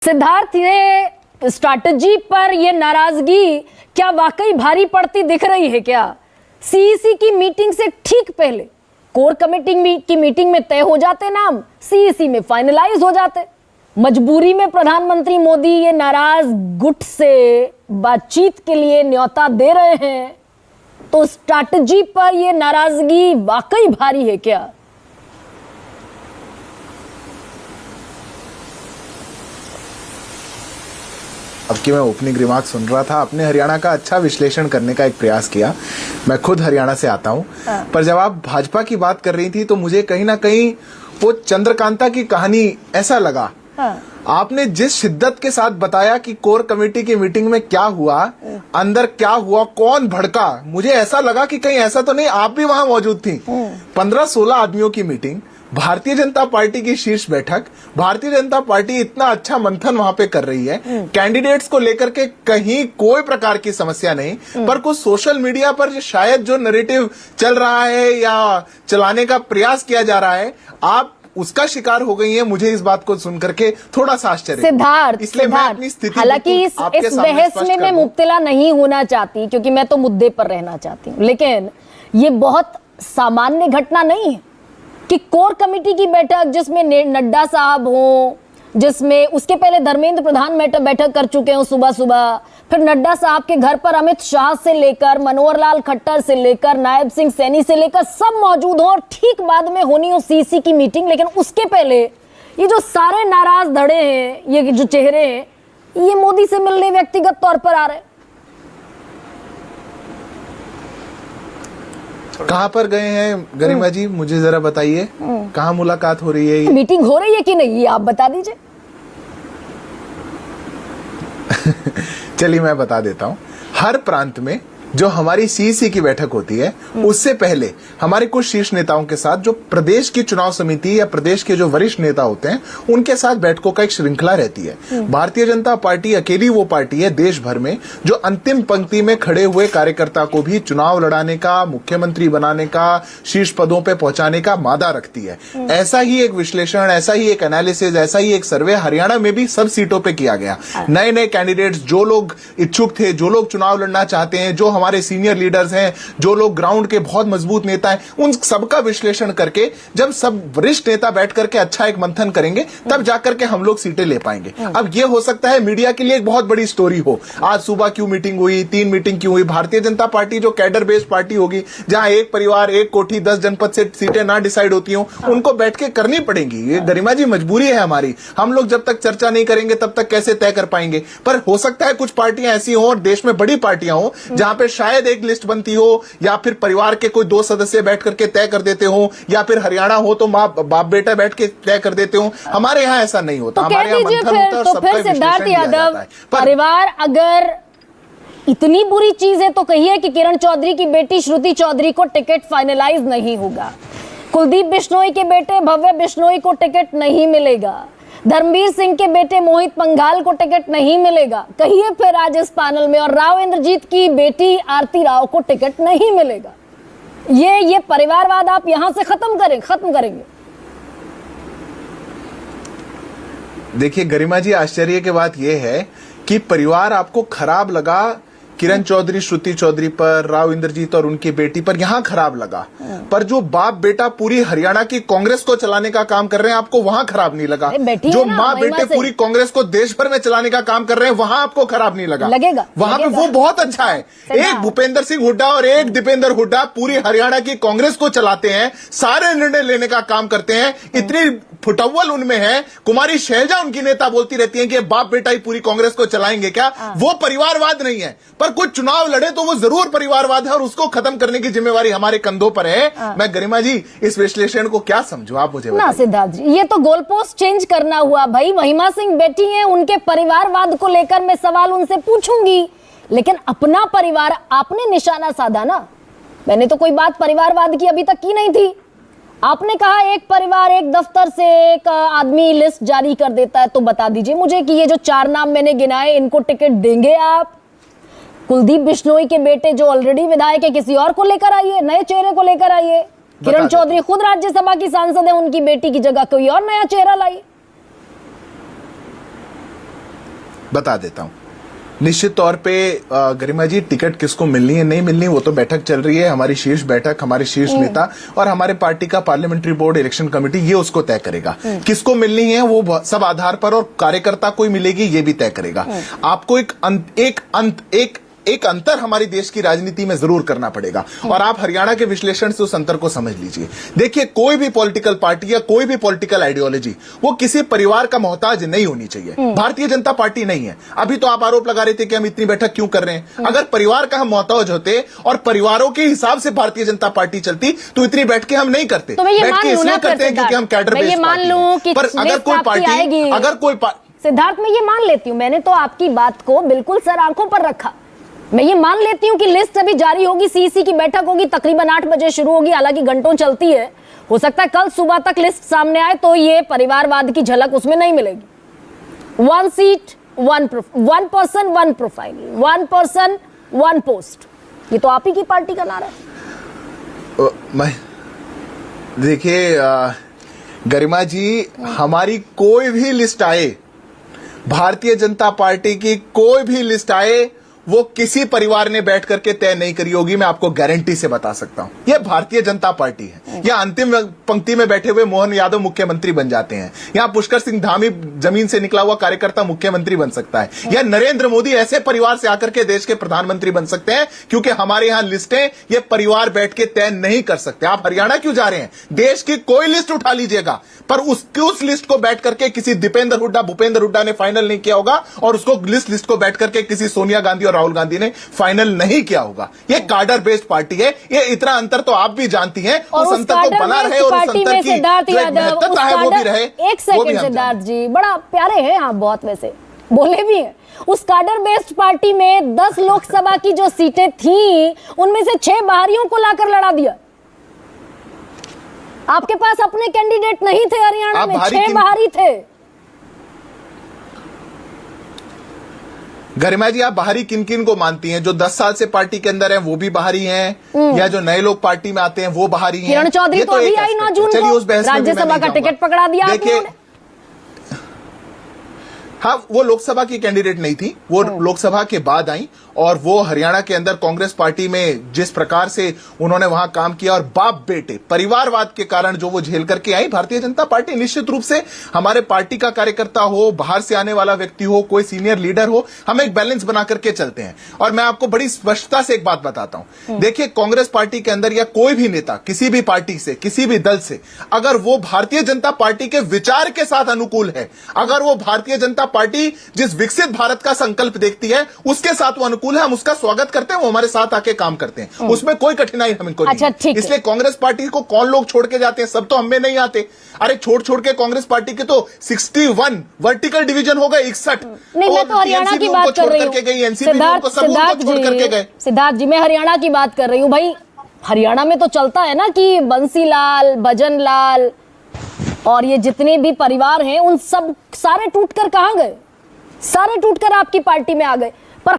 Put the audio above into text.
सिद्धार्थ, ये स्ट्रैटेजी पर ये नाराजगी क्या वाकई भारी पड़ती दिख रही है क्या? सीईसी की मीटिंग से ठीक पहले कोर कमेटी की मीटिंग में तय हो जाते नाम, सीईसी में फाइनलाइज हो जाते। मजबूरी में प्रधानमंत्री मोदी ये नाराज गुट से बातचीत के लिए न्योता दे रहे हैं, तो स्ट्रैटेजी पर ये नाराजगी वाकई भारी है क्या? अब कि मैं ओपनिंग रिमार्क सुन रहा था, आपने हरियाणा का अच्छा विश्लेषण करने का एक प्रयास किया। मैं खुद हरियाणा से आता हूं, पर जब आप भाजपा की बात कर रही थी तो मुझे कहीं ना कहीं वो चंद्रकांता की कहानी ऐसा लगा। आपने जिस शिद्दत के साथ बताया कि कोर कमेटी की मीटिंग में क्या हुआ, अंदर क्या हुआ, कौन भड़का, मुझे ऐसा लगा कि कहीं ऐसा तो नहीं आप भी वहां मौजूद थी। 15-16 आदमियों की मीटिंग, भारतीय जनता पार्टी की शीर्ष बैठक, भारतीय जनता पार्टी इतना अच्छा मंथन वहां पे कर रही है, कैंडिडेट्स को लेकर के कहीं कोई प्रकार की समस्या नहीं, पर कुछ सोशल मीडिया पर शायद जो नैरेटिव चल रहा है या चलाने का प्रयास किया जा रहा है, आप उसका शिकार हो गई है। मुझे इस बात को सुनकर के थोड़ा सा आश्चर्य सिद्धार्थ, इसलिए मैं अपनी स्थिति हालांकि इस बहस में मैं मुब्तला नहीं होना चाहती, क्योंकि मैं तो मुद्दे पर रहना चाहती हूँ, लेकिन ये बहुत सामान्य घटना नहीं है कि कोर कमेटी की बैठक जिसमें नड्डा साहब हो, जिसमें उसके पहले धर्मेंद्र प्रधान बैठक कर चुके हो सुबह सुबह, फिर नड्डा साहब के घर पर अमित शाह से लेकर मनोहर लाल खट्टर से लेकर नायब सिंह सैनी से लेकर सब मौजूद हो, और ठीक बाद में होनी हो सीसी की मीटिंग। लेकिन उसके पहले ये जो सारे नाराज धड़े हैं, ये जो चेहरे हैं, ये मोदी से मिलने व्यक्तिगत तौर पर आ रहे। कहाँ पर गए हैं गरिमा जी, मुझे जरा बताइए, कहाँ मुलाकात हो रही है? मीटिंग हो रही है कि नहीं, ये आप बता दीजिए। चलिए मैं बता देता हूं। हर प्रांत में जो हमारी सीईसी की बैठक होती है, उससे पहले हमारे कुछ शीर्ष नेताओं के साथ जो प्रदेश की चुनाव समिति या प्रदेश के जो वरिष्ठ नेता होते हैं, उनके साथ बैठकों का एक श्रृंखला रहती है। भारतीय जनता पार्टी अकेली वो पार्टी है देश भर में जो अंतिम पंक्ति में खड़े हुए कार्यकर्ता को भी चुनाव लड़ाने का, मुख्यमंत्री बनाने का, शीर्ष पदों पर पहुंचाने का मादा रखती है। ऐसा ही एक विश्लेषण, ऐसा ही एक एनालिसिस, ऐसा ही एक सर्वे हरियाणा में भी सब सीटों पर किया गया। नए नए कैंडिडेट्स, जो लोग इच्छुक थे, जो लोग चुनाव लड़ना चाहते हैं, जो हमारे सीनियर लीडर्स हैं, जो लोग ग्राउंड के बहुत मजबूत नेता हैं, उन सबका विश्लेषण करके जब सब वरिष्ठ नेता बैठ करके अच्छा एक मंथन करेंगे, तब जाकर के हम लोग सीटें ले पाएंगे। अब ये हो सकता है मीडिया के लिए एक बहुत बड़ी स्टोरी हो, आज सुबह क्यों मीटिंग हुई, 3 मीटिंग क्यों हुई। भारतीय जनता पार्टी जो कैडर बेस्ड पार्टी होगी, जहां एक परिवार, एक कोठी, 10 जनपद से सीटें ना डिसाइड होती हो, उनको बैठ के करनी पड़ेंगी। ये गरिमा जी मजबूरी है हमारी, हम लोग जब तक चर्चा नहीं करेंगे तब तक कैसे तय कर पाएंगे। पर हो सकता है कुछ पार्टियां ऐसी हो और देश में बड़ी पार्टियां हो जहां पे शायद एक लिस्ट बनती हो, या फिर परिवार के कोई 2 सदस्य बैठ करके तय कर देते हो, या फिर हरियाणा हो तो बाप बेटा बैठ के तय कर देते हो। हमारे यहाँ ऐसा नहीं होता, हमारे यहाँ मंथन होता है और सबका विश्लेषण सिद्धार्थ किया जाता यादव, है। परिवार अगर इतनी बुरी चीज है तो कहिए कि किरण चौधरी की बेटी श्रुति चौधरी को टिकट फाइनलाइज नहीं होगा, कुलदीप बिश्नोई के बेटे भव्य बिश्नोई को टिकट नहीं मिलेगा, धर्मवीर सिंह के बेटे मोहित पंघाल को टिकट नहीं मिलेगा, कहिए फिर आज इस पैनल में, और राव इंद्रजीत की बेटी आरती राव को टिकट नहीं मिलेगा। ये परिवारवाद आप यहां से खत्म करेंगे। देखिए गरिमा जी, आश्चर्य की बात यह है कि परिवार आपको खराब लगा किरण चौधरी, श्रुति चौधरी पर, राव इंद्रजीत और उनकी बेटी पर, यहां खराब लगा, पर जो बाप बेटा पूरी हरियाणा की कांग्रेस को चलाने का काम कर रहे हैं, आपको वहां खराब नहीं लगा। जो माँ बेटे पूरी कांग्रेस को देश भर में चलाने का काम कर रहे हैं, वहां आपको खराब नहीं लगा। वहां पे वो बहुत अच्छा है। एक भूपेंद्र सिंह हुड्डा और एक दीपेंद्र हुड्डा पूरी हरियाणा की कांग्रेस को चलाते हैं, सारे निर्णय लेने का काम करते हैं, इतनी फुटअव्वल उनमें है। कुमारी शैलजा उनकी नेता बोलती रहती है कि बाप बेटा ही पूरी कांग्रेस को चलाएंगे क्या। वो परिवारवाद नहीं है, पर कुछ चुनाव लड़े तो वो जरूर परिवारवाद है, और उसको खत्म करने की जिम्मेवारी हमारे कंधों पर है। मैं गरिमा जी इस विश्लेषण को क्या समझू, आप मुझे बताइए। ना सिद्धार्थ जी, ये तो गोल पोस्ट चेंज करना हुआ भाई। महिमा सिंह बेटी है, उनके परिवारवाद को लेकर मैं सवाल उनसे पूछूंगी, लेकिन अपना परिवार आपने निशाना साधा ना। मैंने तो कोई बात परिवारवाद की अभी तक की नहीं थी। आपने कहा एक परिवार, एक दफ्तर से एक आदमी लिस्ट जारी कर देता है, तो बता दीजिए मुझे कि ये जो 4 नाम मैंने गिनाए, इनको टिकट देंगे आप? कुलदीप बिश्नोई के बेटे जो ऑलरेडी विधायक है, किसी और को लेकर आइए, नए चेहरे को लेकर आइए। किरण चौधरी खुद राज्यसभा की सांसद है, उनकी बेटी की जगह कोई और नया चेहरा लाइए। बता देता हूं। निश्चित तौर पे गरिमा जी, टिकट किसको मिलनी है नहीं मिलनी वो तो बैठक चल रही है, हमारी शीर्ष बैठक, हमारे शीर्ष नेता और हमारे पार्टी का पार्लियामेंट्री बोर्ड, इलेक्शन कमेटी, ये उसको तय करेगा। किसको मिलनी है वो सब आधार पर, और कार्यकर्ता कोई मिलेगी ये भी तय करेगा। आपको एक अंतर हमारी देश की राजनीति में जरूर करना पड़ेगा, और आप हरियाणा के विश्लेषण से उस अंतर को समझ लीजिए। देखिए, कोई भी पॉलिटिकल पार्टी या कोई भी पॉलिटिकल आइडियोलॉजी वो किसी परिवार का मोहताज नहीं होनी चाहिए। भारतीय जनता पार्टी नहीं है। अभी तो आप आरोप लगा रहे थे कि हम इतनी बैठक क्यों कर रहे हैं। अगर परिवार का हम मोहताज होते और परिवारों के हिसाब से भारतीय जनता पार्टी चलती तो इतनी बैठकें हम नहीं करते। बैठकें इसलिए करते हैं क्योंकि हम कैडर बेस्ड पार्टी हैं। पर अगर कोई सिद्धार्थ, मैं ये मान लेती हूँ, मैंने तो आपकी बात को बिल्कुल सर आंखों पर रखा। मैं ये मान लेती हूँ कि लिस्ट अभी जारी होगी, सीईसी की बैठक होगी, तकरीबन 8 बजे शुरू होगी, हालांकि घंटों चलती है। हो सकता है कल सुबह तक लिस्ट सामने आए तो ये परिवारवाद की झलक उसमें नहीं मिलेगी। 1 seat 1 person 1 profile, 1 person 1 post, ये तो आप ही की पार्टी का नारा है। देखिए गरिमा जी, हमारी कोई भी लिस्ट आए, भारतीय जनता पार्टी की कोई भी लिस्ट आए, वो किसी परिवार ने बैठ करके तय नहीं करी होगी, मैं आपको गारंटी से बता सकता हूं। ये भारतीय जनता पार्टी है। या अंतिम पंक्ति में बैठे हुए मोहन यादव मुख्यमंत्री बन जाते हैं, या पुष्कर सिंह धामी जमीन से निकला हुआ कार्यकर्ता मुख्यमंत्री बन सकता है, या नरेंद्र मोदी ऐसे परिवार से आकर के देश के प्रधानमंत्री बन सकते हैं, क्योंकि हमारे यहां लिस्टें ये परिवार बैठ के तय नहीं कर सकते। आप हरियाणा क्यों जा रहे हैं? देश की कोई लिस्ट उठा लीजिएगा, पर उस लिस्ट को बैठ करके किसी दीपेंद्र हुड्डा, भूपेंद्र हुड्डा ने फाइनल नहीं किया होगा, और उसको लिस्ट को बैठ करके किसी सोनिया गांधी और राहुल गांधी ने फाइनल नहीं किया होगा। ये कार्डर बेस्ड पार्टी है। ये इतना अंतर तो आप भी जानती हैं। उस अंतर को बना रहे और उस अंतर की महत्वता है वो भी रहे। एक सेकंड सिद्धार्थ जी, बड़ा प्यारे हैं आप, बहुत वैसे बोले भी हैं। उस कार्डर बेस्ड पार्टी में 10 लोकसभा की जो सीटें थी उनमें से 6 बाहरियों को लाकर लड़ा दिया। आपके पास अपने कैंडिडेट नहीं थे हरियाणा में, 6 बाहरी थे। गरिमा जी, आप बाहरी किन किन को मानती हैं? जो 10 साल से पार्टी के अंदर हैं वो भी बाहरी हैं, या जो नए लोग पार्टी में आते हैं वो बाहरी हैं? किरण चौधरी तो अभी आई 9 जून को, राज्यसभा का टिकट पकड़ा दिया आपने। हाँ, वो लोकसभा की कैंडिडेट नहीं थी, वो लोकसभा के बाद आई, और वो हरियाणा के अंदर कांग्रेस पार्टी में जिस प्रकार से उन्होंने वहां काम किया, और बाप बेटे परिवारवाद के कारण जो वो झेल करके आई। भारतीय जनता पार्टी निश्चित रूप से हमारे पार्टी का कार्यकर्ता हो, बाहर से आने वाला व्यक्ति हो, कोई सीनियर लीडर हो, हम एक बैलेंस बना करके चलते हैं। और मैं आपको बड़ी स्पष्टता से एक बात बताता हूं। देखिए, कांग्रेस पार्टी के अंदर या कोई भी नेता किसी भी पार्टी से, किसी भी दल से, अगर वो भारतीय जनता पार्टी के विचार के साथ अनुकूल है, अगर वो भारतीय जनता पार्टी जिस विकसित भारत का संकल्प देखती है उसके साथ वो अनुकूल है, हम उसका स्वागत करते हैं, वो हमारे साथ आके काम करते हैं, उसमें कोई कठिनाई हमको नहीं है। इसलिए कांग्रेस पार्टी को कौन लोग छोड़ के जाते हैं? सब तो हमें नहीं आते। अरे छोड़ के कांग्रेस पार्टी के तो 61 वर्टिकल डिवीजन हो गए, 61। नहीं, मैं तो हरियाणा की बात कर रही हूँ। सिद्धार्थ जी, मैं हरियाणा की बात कर रही हूँ। भाई, हरियाणा में तो चलता है ना कि बंसीलाल, भजन लाल और ये जितने भी परिवार हैं, उन सब सारे टूटकर कहां गए? सारे टूटकर आपकी पार्टी में आ गए।